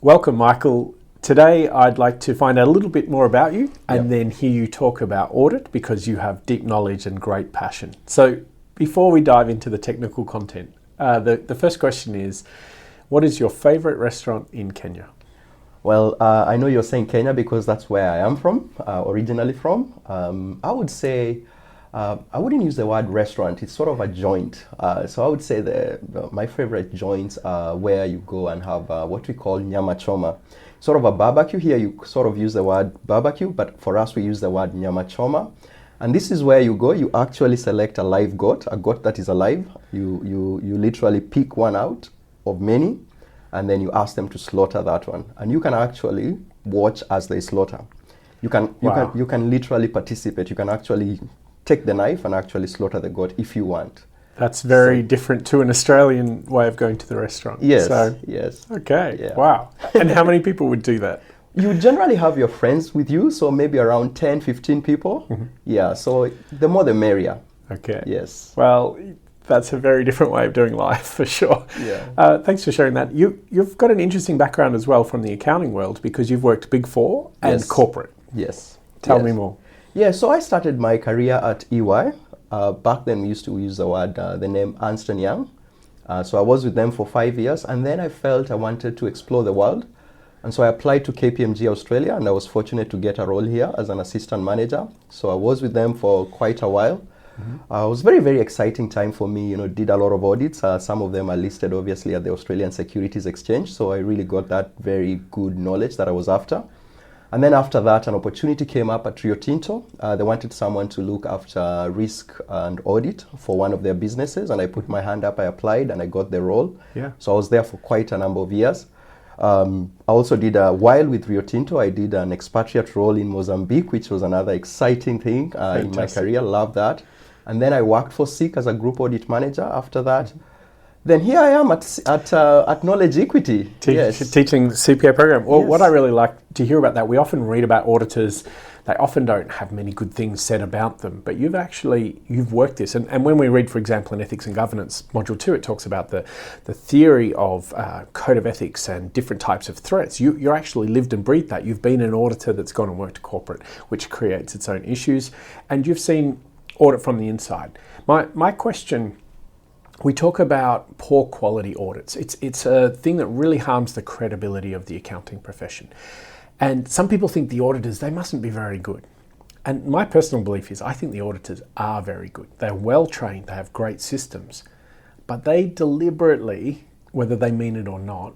Welcome, Michael. Today I'd like to find out a little bit more about you and then hear you talk about audit because you have deep knowledge and great passion. So before we dive into the technical content, the first question is, what is your favorite restaurant in Kenya? Well, I know you're saying Kenya because that's where I am from, originally from. I would say, I wouldn't use the word restaurant, it's sort of a joint. So I would say my favorite joints are where you go and have what we call nyama choma. Sort of a barbecue. Here you sort of use the word barbecue, but for us we use the word nyama choma. And this is where you go, you actually select a live goat, a goat that is alive. You literally pick one out of many, and then you ask them to slaughter that one. And you can actually watch as they slaughter. You can literally participate. You can actually take the knife and actually slaughter the goat if you want. That's very different to an Australian way of going to the restaurant. Yes, so, yes. Okay, yeah. Wow. And how many people would do that? You generally have your friends with you, so maybe around 10, 15 people. Mm-hmm. Yeah, so the more the merrier. Okay. Yes. Well, that's a very different way of doing life, for sure. Yeah. Thanks for sharing that. You've got an interesting background as well from the accounting world because you've worked Big Four and corporate. Yes. Tell me more. Yeah, so I started my career at EY. Back then we used to use the name Ernst & Young. So I was with them for 5 years, and then I felt I wanted to explore the world. And so I applied to KPMG Australia, and I was fortunate to get a role here as an assistant manager. So I was with them for quite a while. Mm-hmm. It was a very, very exciting time for me. Did a lot of audits. Some of them are listed obviously at the Australian Securities Exchange. So I really got that very good knowledge that I was after. And then after that, an opportunity came up at Rio Tinto. They wanted someone to look after risk and audit for one of their businesses. And I put my hand up, I applied, and I got the role. Yeah. So I was there for quite a number of years. I also did while with Rio Tinto, I did an expatriate role in Mozambique, which was another exciting thing in my career. Love that. And then I worked for SIC as a group audit manager after that. Mm-hmm. Then here I am at Knowledge Equity. Teaching the CPA program. Well, yes. What I really like to hear about that, we often read about auditors, they often don't have many good things said about them, but you've worked this. And when we read, for example, in Ethics and Governance, Module 2, it talks about the theory of code of ethics and different types of threats. You're actually lived and breathed that. You've been an auditor that's gone and worked corporate, which creates its own issues. And you've seen audit from the inside. My question, we talk about poor quality audits. It's a thing that really harms the credibility of the accounting profession. And some people think the auditors, they mustn't be very good. And my personal belief is I think the auditors are very good. They're well trained, they have great systems, but they deliberately, whether they mean it or not,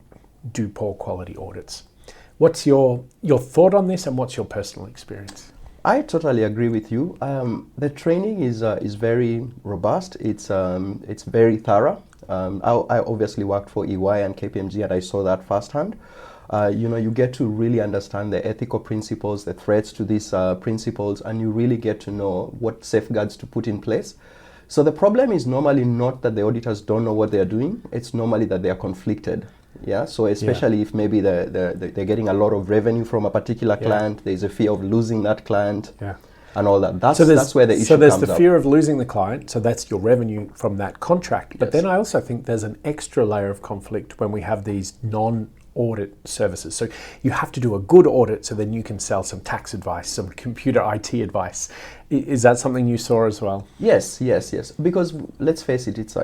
do poor quality audits. What's your thought on this and what's your personal experience? I totally agree with you. The training is very robust. It's very thorough. I obviously worked for EY and KPMG, and I saw that firsthand. You get to really understand the ethical principles, the threats to these principles, and you really get to know what safeguards to put in place. So the problem is normally not that the auditors don't know what they're doing. It's normally that they are conflicted. Yeah. So especially if maybe they're getting a lot of revenue from a particular client, there's a fear of losing that client. Yeah. And all that. That's where the issue comes up. So there's the fear of losing the client, so that's your revenue from that contract. But then I also think there's an extra layer of conflict when we have these non-audit services. So you have to do a good audit so then you can sell some tax advice, some computer IT advice. Is that something you saw as well? Yes. Because let's face it, it's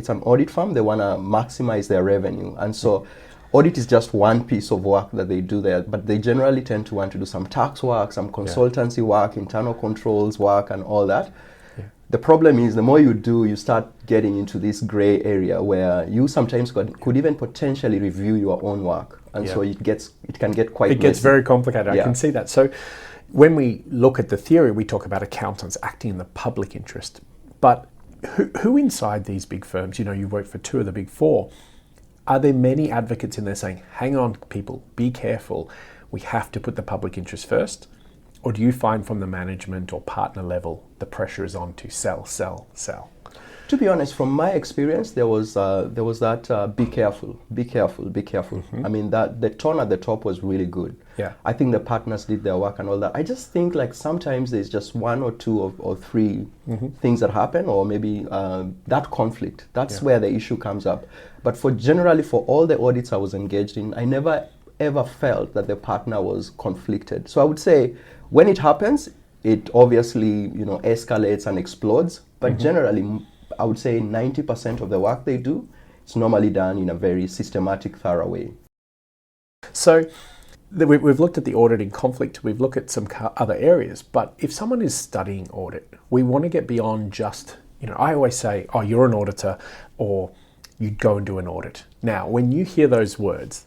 an audit firm. They want to maximize their revenue. And so audit is just one piece of work that they do there, but they generally tend to want to do some tax work, some consultancy work, internal controls work, and all that. Yeah. The problem is the more you do, you start getting into this gray area where you sometimes could even potentially review your own work. And so it can get quite messy. It gets very complicated, I can see that. So when we look at the theory, we talk about accountants acting in the public interest. But who inside these big firms, you work for 2 of the big 4, are there many advocates in there saying, hang on, people, be careful, we have to put the public interest first? Or do you find from the management or partner level, the pressure is on to sell? To be honest, from my experience, there was that be careful. Mm-hmm. I mean, that the tone at the top was really good. Yeah. I think the partners did their work and all that. I just think like sometimes there's just 1 or 2 or 3 things that happen, or maybe that conflict. That's where the issue comes up. But generally for all the audits I was engaged in, I never ever felt that the partner was conflicted. So I would say when it happens, it obviously, escalates and explodes. But generally, I would say 90% of the work they do, it's normally done in a very systematic, thorough way. So we've looked at the audit in conflict, we've looked at some other areas, but if someone is studying audit, we want to get beyond just, I always say, oh, you're an auditor, or you'd go and do an audit. Now, when you hear those words,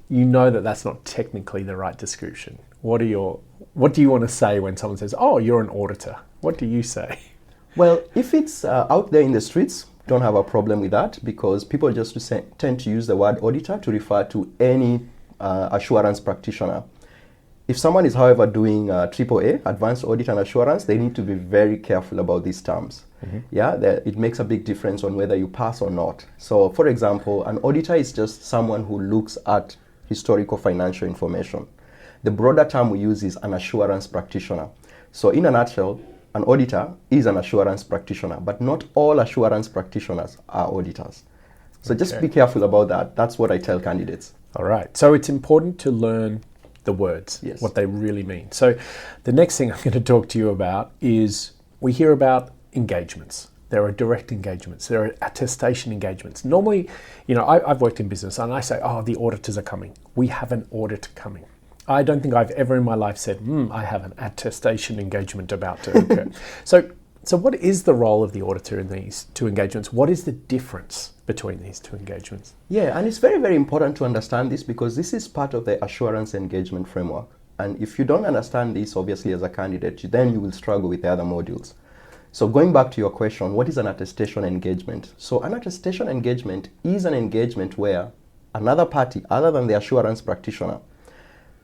you know that that's not technically the right description. What do you want to say when someone says, oh, you're an auditor? What do you say? Well, if it's out there in the streets, don't have a problem with that, because people just tend to use the word auditor to refer to any assurance practitioner. If someone is, however, doing CPA, Advanced Audit and Assurance, they need to be very careful about these terms. It makes a big difference on whether you pass or not. So, for example, an auditor is just someone who looks at historical financial information. The broader term we use is an assurance practitioner. So, in a nutshell, an auditor is an assurance practitioner, but not all assurance practitioners are auditors. So just be careful about that. That's what I tell candidates. All right. So it's important to learn the words, Yes. what they really mean. So the next thing I'm going to talk to you about is we hear about engagements. There are direct engagements. There are attestation engagements. Normally, I've worked in business and I say, oh, the auditors are coming. We have an audit coming. I don't think I've ever in my life said, I have an attestation engagement about to occur. So what is the role of the auditor in these two engagements? What is the difference between these two engagements? Yeah, and it's very, very important to understand this, because this is part of the assurance engagement framework. And if you don't understand this, obviously, as a candidate, then you will struggle with the other modules. So going back to your question, what is an attestation engagement? So an attestation engagement is an engagement where another party, other than the assurance practitioner,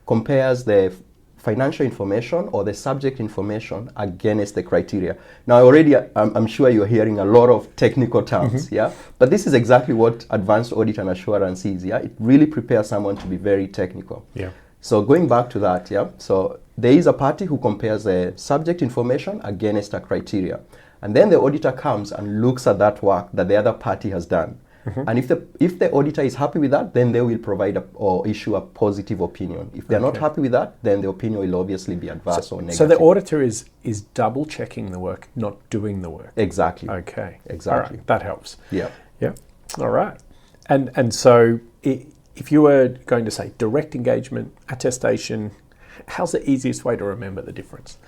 compares the financial information or the subject information against the criteria. Now, already, I'm sure you're hearing a lot of technical terms, But this is exactly what advanced audit and assurance is, It really prepares someone to be very technical. So going back to that, So there is a party who compares the subject information against a criteria. And then the auditor comes and looks at that work that the other party has done. And if the auditor is happy with that, then they will provide or issue a positive opinion. If they're not happy with that, then the opinion will obviously be adverse or negative. So the auditor is double checking the work, not doing the work. Exactly. Okay. Exactly. All right. That helps. Yeah. All right. And so if you were going to say direct engagement, attestation, how's the easiest way to remember the difference?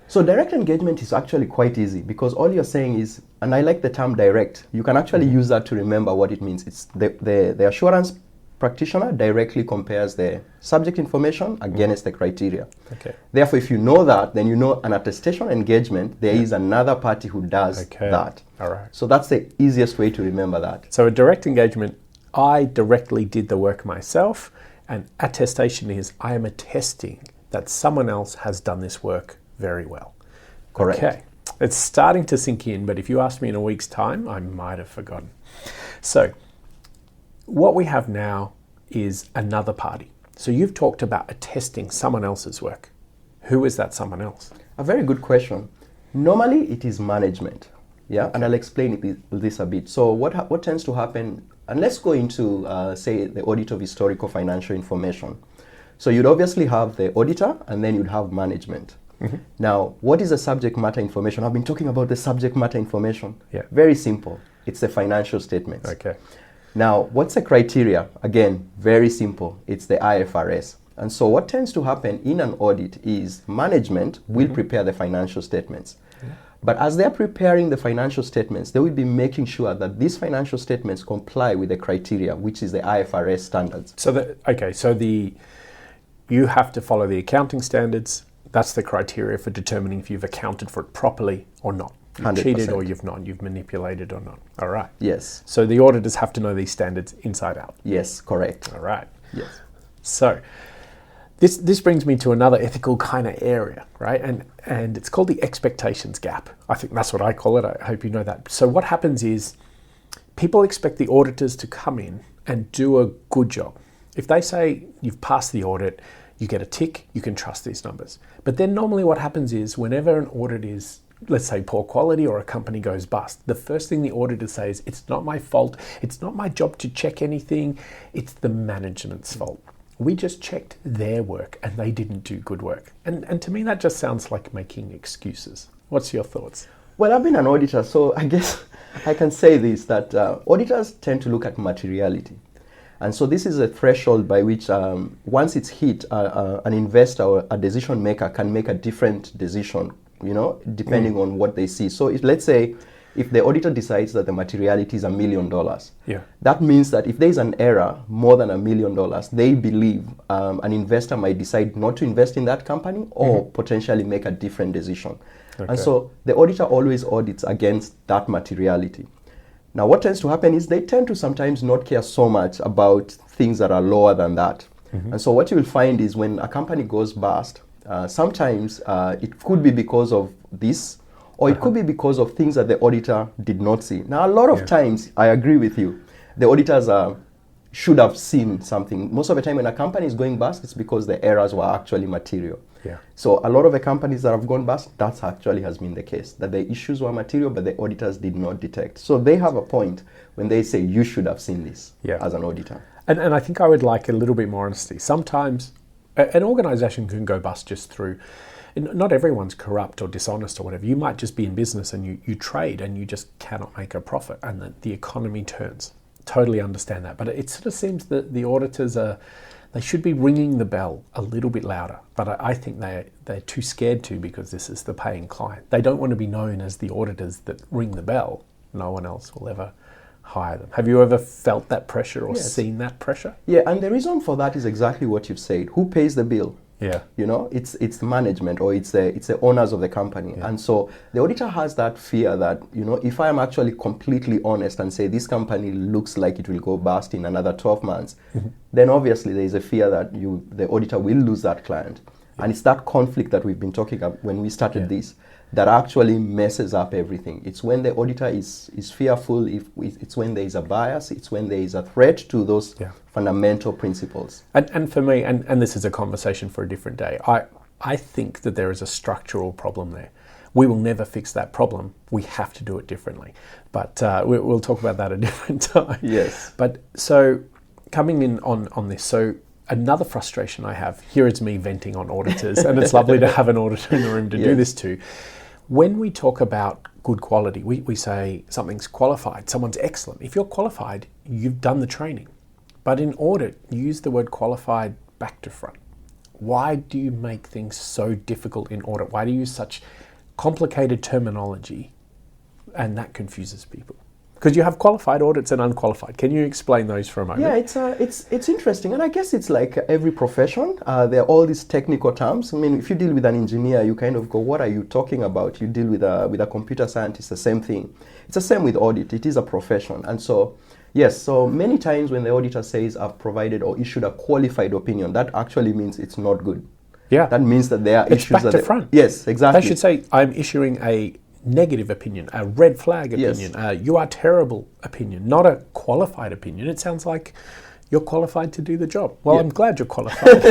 So direct engagement is actually quite easy, because all you're saying is, and I like the term direct, you can actually use that to remember what it means. It's the assurance practitioner directly compares the subject information against the criteria. Okay. Therefore, if you know that, then you know an attestation engagement, there is another party who does that. All right. So that's the easiest way to remember that. So a direct engagement, I directly did the work myself, and attestation is I am attesting that someone else has done this work very well. Correct. Okay. It's starting to sink in, but if you asked me in a week's time, I might have forgotten. So what we have now is another party. So you've talked about attesting someone else's work. Who is that someone else? A very good question. Normally, it is management. And I'll explain this a bit. So what tends to happen, and let's go into, say, the audit of historical financial information. So you'd obviously have the auditor, and then you'd have management. Now, what is the subject matter information? I've been talking about the subject matter information. Very simple. It's the financial statements. Okay. Now, what's the criteria? Again, very simple. It's the IFRS. And so what tends to happen in an audit is management will prepare the financial statements. But as they're preparing the financial statements, they will be making sure that these financial statements comply with the criteria, which is the IFRS standards. So you have to follow the accounting standards. That's the criteria for determining if you've accounted for it properly or not. You've 100%. cheated or you've not. You've manipulated or not. All right. Yes. So the auditors have to know these standards inside out. Yes, correct. All right. Yes. So this brings me to another ethical kind of area, right? And it's called the expectations gap. I think that's what I call it. I hope you know that. So what happens is people expect the auditors to come in and do a good job. If they say you've passed the audit, you get a tick, you can trust these numbers. But then normally what happens is whenever an audit is, let's say, poor quality or a company goes bust, the first thing the auditor says is, it's not my fault, it's not my job to check anything, it's the management's fault. we just checked their work and they didn't do good work. And to me, that just sounds like making excuses. What's your thoughts? Well, I've been an auditor, so I guess I can say this, that auditors tend to look at materiality. And so this is a threshold by which once it's hit, an investor or a decision maker can make a different decision, depending on what they see. So let's say if the auditor decides that the materiality is $1 million, that means that if there is an error more than $1 million, they believe an investor might decide not to invest in that company or potentially make a different decision. Okay. And so the auditor always audits against that materiality. Now, what tends to happen is they tend to sometimes not care so much about things that are lower than that. And so what you will find is when a company goes bust, sometimes it could be because of this, or it could be because of things that the auditor did not see. Now, a lot of times, I agree with you, the auditors should have seen something. Most of the time when a company is going bust, it's because the errors were actually material. So a lot of the companies that have gone bust, that actually has been the case, that the issues were material, but the auditors did not detect. So they have a point when they say you should have seen this as an auditor. And I think I would like a little bit more honesty. Sometimes an organization can go bust just through, not everyone's corrupt or dishonest or whatever. You might just be in business and you trade and you just cannot make a profit and the economy turns. Totally understand that. But it sort of seems that the auditors they should be ringing the bell a little bit louder. But I think they're too scared to, because this is the paying client. They don't want to be known as the auditors that ring the bell. No one else will ever hire them. Have you ever felt that pressure or seen that pressure? Yeah, and the reason for that is exactly what you've said. Who pays the bill? Yeah. It's the management, or it's the owners of the company. And so the auditor has that fear that, if I am actually completely honest and say this company looks like it will go bust in another 12 months, then obviously there is a fear that the auditor will lose that client. And it's that conflict that we've been talking about when we started this that actually messes up everything. It's when the auditor is fearful, it's when there is a bias, it's when there is a threat to those fundamental principles. And for me, and this is a conversation for a different day, I think that there is a structural problem there. We will never fix that problem. We have to do it differently. But we'll talk about that a different time. Yes. But so coming in on this, so another frustration I have, here is me venting on auditors, and it's lovely to have an auditor in the room to do this too. When we talk about good quality, we say something's qualified, someone's excellent. If you're qualified, you've done the training. But in audit, you use the word qualified back to front. Why do you make things so difficult in audit? Why do you use such complicated terminology? And that confuses people. Because you have qualified audits and unqualified. Can you explain those for a moment? Yeah, it's interesting, and I guess it's like every profession. There are all these technical terms. I mean, if you deal with an engineer, you kind of go, "What are you talking about?" You deal with a computer scientist, the same thing. It's the same with audit. It is a profession, and so yes. So many times when the auditor says, "I've provided or issued a qualified opinion," that actually means it's not good. Yeah, that means that there are it's issues back to front. Yes, exactly. They should say, "I'm issuing a negative opinion, a red flag opinion, you are terrible opinion," not a qualified opinion. It sounds like you're qualified to do the job. Well, I'm glad you're qualified.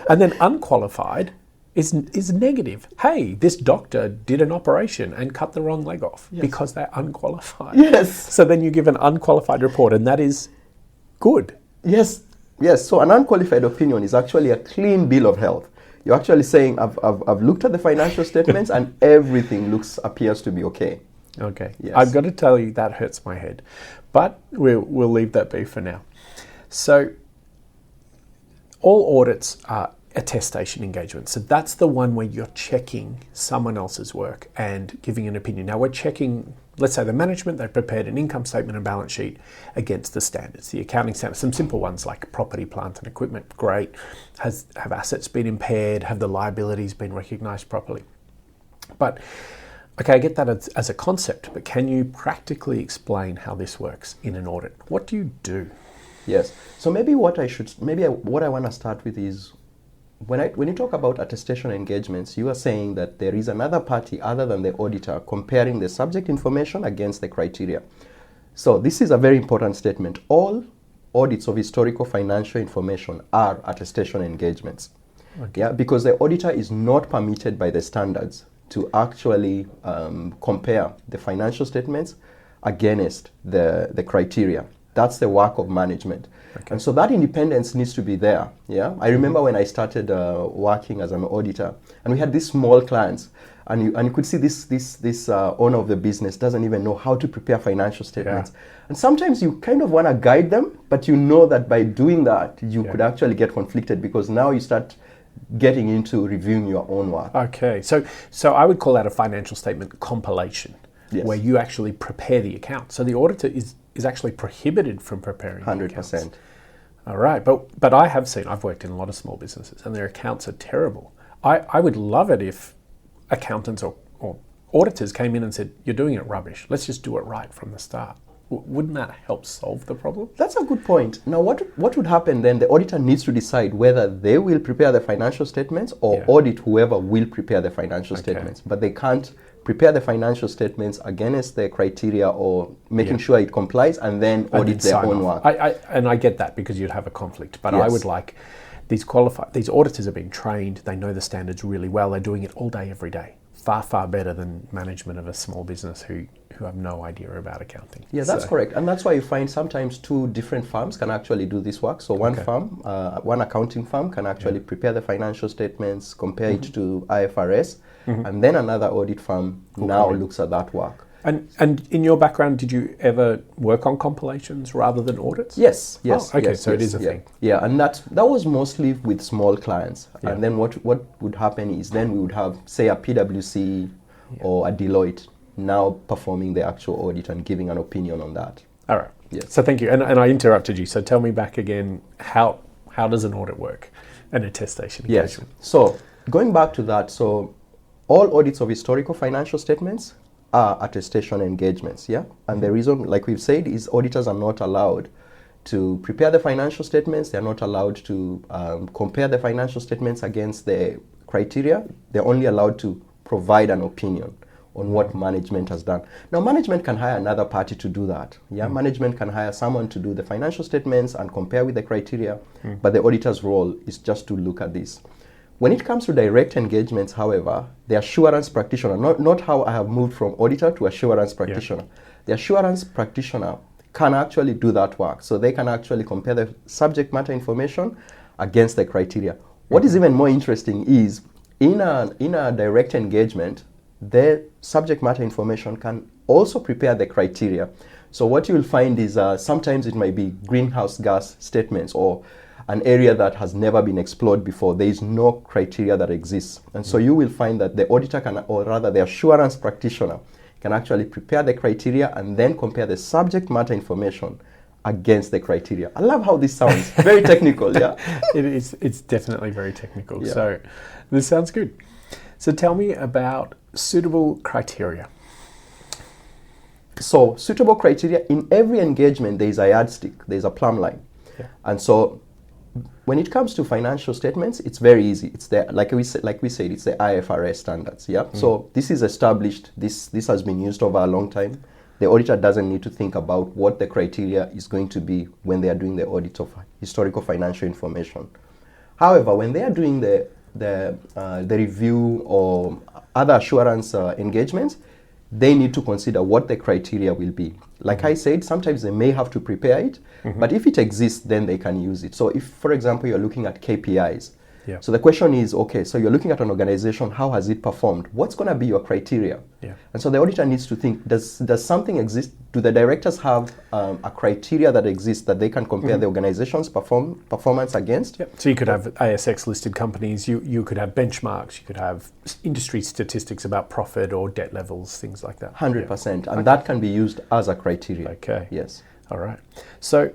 And then unqualified is negative. Hey, this doctor did an operation and cut the wrong leg off because they're unqualified. Yes. So then you give an unqualified report, and that is good. Yes. So an unqualified opinion is actually a clean bill of health. You're actually saying, I've looked at the financial statements and everything appears to be okay. Okay. Yes. I've got to tell you, that hurts my head. But we'll leave that be for now. So all audits are attestation engagements. So that's the one where you're checking someone else's work and giving an opinion. Now we're checking, let's say the management, they prepared an income statement and balance sheet against the standards, the accounting standards, some simple ones like property, plant and equipment, great. Have assets been impaired? Have the liabilities been recognised properly? But, okay, I get that as a concept, but can you practically explain how this works in an audit? What do you do? Yes. So maybe what I want to start with is, when you talk about attestation engagements, you are saying that there is another party other than the auditor comparing the subject information against the criteria. So this is a very important statement. All audits of historical financial information are attestation engagements. Okay. Yeah, because the auditor is not permitted by the standards to actually compare the financial statements against the criteria. That's the work of management. Okay. And so that independence needs to be there. Yeah, I remember when I started working as an auditor, and we had these small clients, and you could see this owner of the business doesn't even know how to prepare financial statements. And sometimes you kind of want to guide them, but you know that by doing that, you could actually get conflicted, because now you start getting into reviewing your own work. Okay, so I would call that a financial statement compilation, where you actually prepare the account. So the auditor is actually prohibited from preparing 100%. All right, but I've worked in a lot of small businesses, and their accounts are terrible. I would love it if accountants or auditors came in and said, you're doing it rubbish, let's just do it right from the start. Wouldn't that help solve the problem? That's a good point. Now, what would happen then? The auditor needs to decide whether they will prepare the financial statements or audit whoever will prepare the financial statements. But they can't prepare the financial statements against their criteria or making sure it complies and then audit their own work. I get that, because you'd have a conflict. But I would like these auditors have been trained, they know the standards really well, they're doing it all day, every day. Far better than management of a small business who have no idea about accounting. Yeah, that's correct. And that's why you find sometimes two different firms can actually do this work. So one firm, one accounting firm can actually prepare the financial statements, compare it to IFRS, and then another audit firm looks at that work. And in your background, did you ever work on compilations rather than audits? Yes. So it is a thing. Yeah, and that was mostly with small clients. And then what would happen is then we would have, say, a PwC or a Deloitte now performing the actual audit and giving an opinion on that. All right. Yes. So thank you. And I interrupted you. So tell me back again, how does an audit work? An attestation engagement? Yes. So going back to that, so all audits of historical financial statements are attestation engagements, and the reason, like we've said, is auditors are not allowed to prepare the financial statements. They're not allowed to compare the financial statements against the criteria. They're only allowed to provide an opinion on what management has done. Now, management can hire another party to do that. Management can hire someone to do the financial statements and compare with the criteria, but the auditor's role is just to look at this. When it comes to direct engagements, however, the assurance practitioner, not how I have moved from auditor to assurance practitioner, the assurance practitioner can actually do that work. So they can actually compare the subject matter information against the criteria. What is even more interesting is in a direct engagement, the subject matter information can also prepare the criteria. So what you will find is sometimes it might be greenhouse gas statements or an area that has never been explored before. There is no criteria that exists. And so you will find that the auditor can, or rather the assurance practitioner, can actually prepare the criteria and then compare the subject matter information against the criteria. I love how this sounds. Very technical, It's definitely very technical. So this sounds good. So tell me about suitable criteria. So suitable criteria, in every engagement, there is a yardstick, there's a plumb line. And so when it comes to financial statements, it's very easy. It's the, like we said, it's the IFRS standards. So this is established. This has been used over a long time. The auditor doesn't need to think about what the criteria is going to be when they are doing the audit of historical financial information. However, when they are doing the review or other assurance engagements, they need to consider what the criteria will be. Like I said, sometimes they may have to prepare it, but if it exists, then they can use it. So if, for example, you're looking at KPIs, so the question is, okay, so you're looking at an organization, how has it performed? What's going to be your criteria? And so the auditor needs to think, does something exist? Do the directors have a criteria that exists that they can compare the organization's performance against? So you could have ASX listed companies, you could have benchmarks, you could have industry statistics about profit or debt levels, things like that. 100%, and that can be used as a criteria. Okay. Yes. All right. So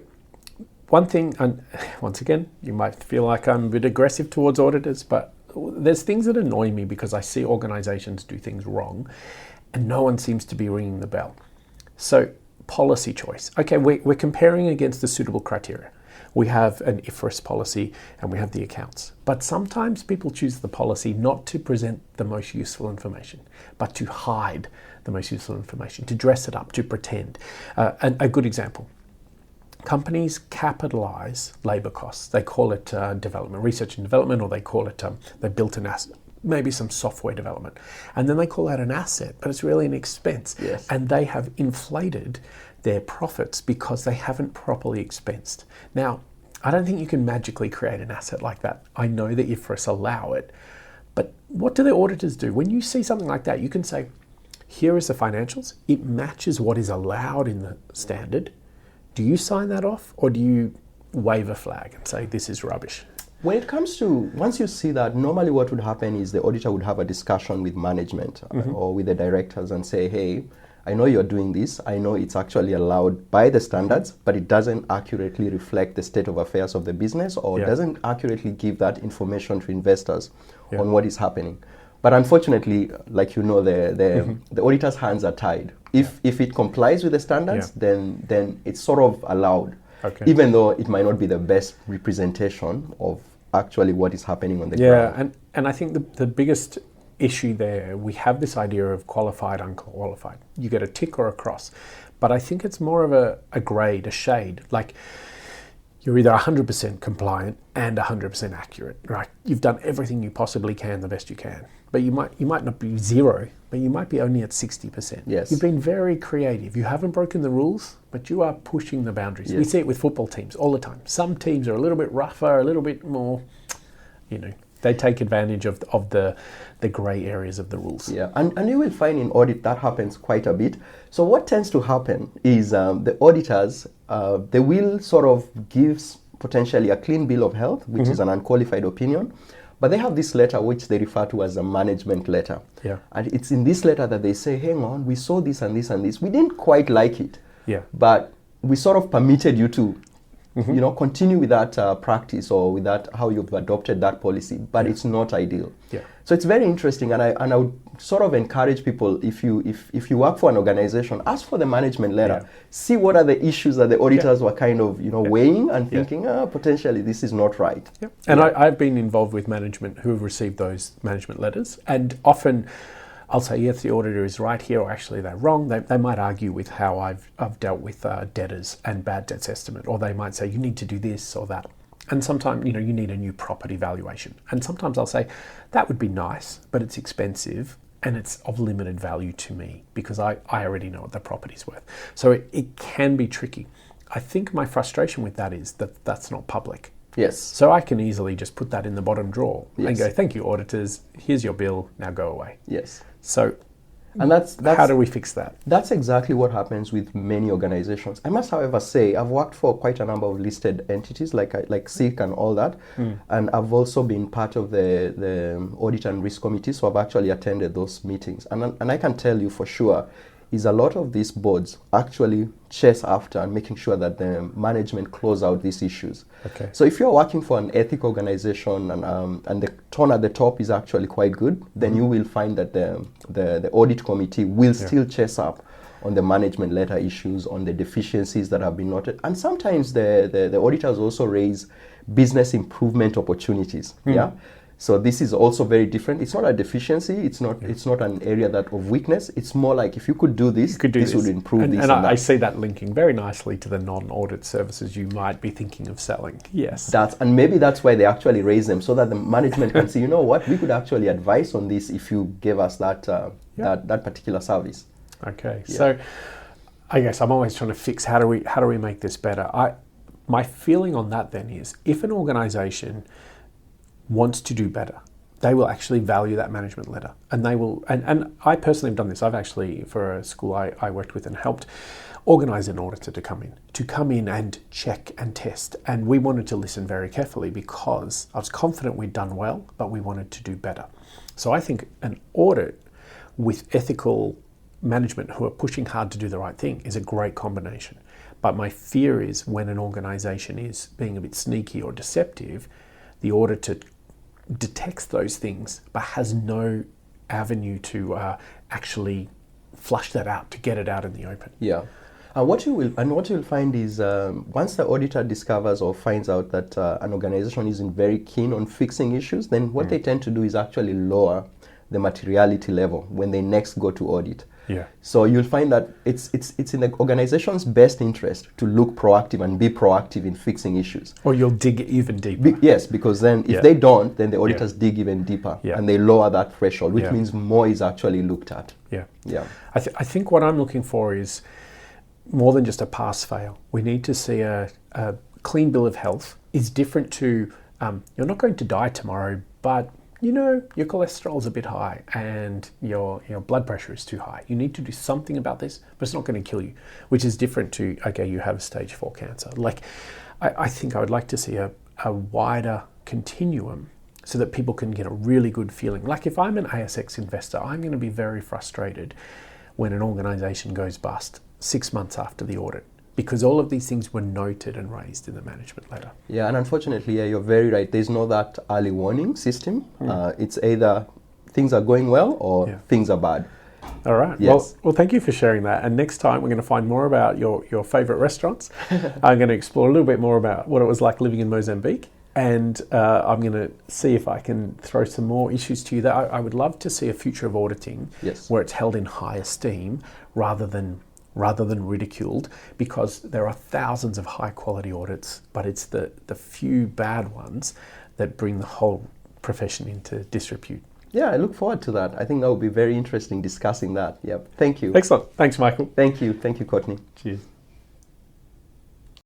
one thing, and once again, you might feel like I'm a bit aggressive towards auditors, but there's things that annoy me because I see organizations do things wrong and no one seems to be ringing the bell. So policy choice. Okay, we're comparing against the suitable criteria. We have an IFRS policy and we have the accounts. But sometimes people choose the policy not to present the most useful information, but to hide the most useful information, to dress it up, to pretend. A good example. Companies capitalize labor costs. They call it development, research and development, or they call it, they built an asset, maybe some software development. And then they call that an asset, but it's really an expense. Yes. And they have inflated their profits because they haven't properly expensed. Now, I don't think you can magically create an asset like that. I know that IFRS allow it, but what do the auditors do? When you see something like that, you can say, here is the financials. It matches what is allowed in the standard. Do you sign that off, or do you wave a flag and say this is rubbish? When it comes to, once you see that, normally what would happen is the auditor would have a discussion with management or with the directors and say, hey, I know you're doing this. I know it's actually allowed by the standards, but it doesn't accurately reflect the state of affairs of the business, or doesn't accurately give that information to investors on what is happening. But unfortunately, like you know, the auditor's hands are tied. If it complies with the standards, then it's sort of allowed, even though it might not be the best representation of actually what is happening on the ground. Yeah, and I think the biggest issue there, we have this idea of qualified, unqualified. You get a tick or a cross. But I think it's more of a grade, a shade. Like, you're either 100% compliant and 100% accurate, right? You've done everything you possibly can, the best you can. But you might not be zero, but you might be only at 60%. Yes. You've been very creative. You haven't broken the rules, but you are pushing the boundaries. Yes. We see it with football teams all the time. Some teams are a little bit rougher, a little bit more, they take advantage of the grey areas of the rules. Yeah, and you will find in audit that happens quite a bit. So what tends to happen is the auditors, they will sort of give potentially a clean bill of health, which is an unqualified opinion, but they have this letter which they refer to as a management letter. Yeah. And it's in this letter that they say, hang on, we saw this and this and this. We didn't quite like it, but we sort of permitted you to continue with that practice, or with that how you've adopted that policy, but it's not ideal. Yeah. So it's very interesting, and I would sort of encourage people, if you work for an organization, ask for the management letter, see what are the issues that the auditors were kind of weighing and thinking, potentially this is not right. Yeah. And I've been involved with management who have received those management letters, and often I'll say, yes, the auditor is right here, or actually they're wrong. They might argue with how I've dealt with debtors and bad debts estimate, or they might say, you need to do this or that. And sometimes, you need a new property valuation. And sometimes I'll say, that would be nice, but it's expensive and it's of limited value to me because I already know what the property's worth. So it can be tricky. I think my frustration with that is that that's not public. Yes. So I can easily just put that in the bottom drawer and go, thank you, auditors, here's your bill, now go away. Yes. So, and that's how do we fix that? That's exactly what happens with many organizations. I must, however, say I've worked for quite a number of listed entities like SIC and all that, and I've also been part of the audit and risk committee. So I've actually attended those meetings, and I can tell you for sure, is a lot of these boards actually chase after and making sure that the management close out these issues. Okay. So if you're working for an ethical organization and the tone at the top is actually quite good, then you will find that the audit committee will still chase up on the management letter issues, on the deficiencies that have been noted. And sometimes the auditors also raise business improvement opportunities. Yeah. So this is also very different. It's not a deficiency. It's not an area of weakness. It's more like, if you could do this, this would improve this. And I see that linking very nicely to the non-audit services you might be thinking of selling. Yes. And maybe that's why they actually raise them, so that the management can say, you know what, we could actually advise on this if you gave us that particular service. Okay. Yeah. So I guess I'm always trying to fix how do we make this better. My feeling on that then is, if an organization wants to do better, they will actually value that management letter, and they will. And I personally have done this. I've actually, for a school I worked with and helped organize an auditor to come in and check and test. And we wanted to listen very carefully because I was confident we'd done well, but we wanted to do better. So I think an audit with ethical management who are pushing hard to do the right thing is a great combination. But my fear is when an organization is being a bit sneaky or deceptive, the auditor detects those things but has no avenue to actually flush that out, to get it out in the open. Yeah. What you'll find is once the auditor discovers or finds out that an organization isn't very keen on fixing issues, then what they tend to do is actually lower the materiality level when they next go to audit. Yeah. So you'll find that it's in the organization's best interest to look proactive and be proactive in fixing issues. Or you'll dig even deeper. Yes, because then if they don't, then the auditors dig even deeper and they lower that threshold, which means more is actually looked at. Yeah. Yeah. I think what I'm looking for is more than just a pass-fail. We need to see a clean bill of health is different to you're not going to die tomorrow, but you know your cholesterol's a bit high and your blood pressure is too high. You need to do something about this, but it's not going to kill you, which is different to, okay, you have stage 4 cancer. Like, I think I would like to see a wider continuum so that people can get a really good feeling. Like, if I'm an ASX investor, I'm going to be very frustrated when an organisation goes bust 6 months after the audit, because all of these things were noted and raised in the management letter. Yeah, and unfortunately, you're very right. There's no that early warning system. It's either things are going well or things are bad. All right. Yes. Well, thank you for sharing that. And next time we're going to find more about your favourite restaurants. I'm going to explore a little bit more about what it was like living in Mozambique. And I'm going to see if I can throw some more issues to you. That I would love to see a future of auditing where it's held in high esteem rather than ridiculed, because there are thousands of high quality audits, but it's the few bad ones that bring the whole profession into disrepute. Yeah, I look forward to that. I think that would be very interesting discussing that. Yep. Thank you. Excellent. Thanks, Michael. Thank you, Courtney. Cheers.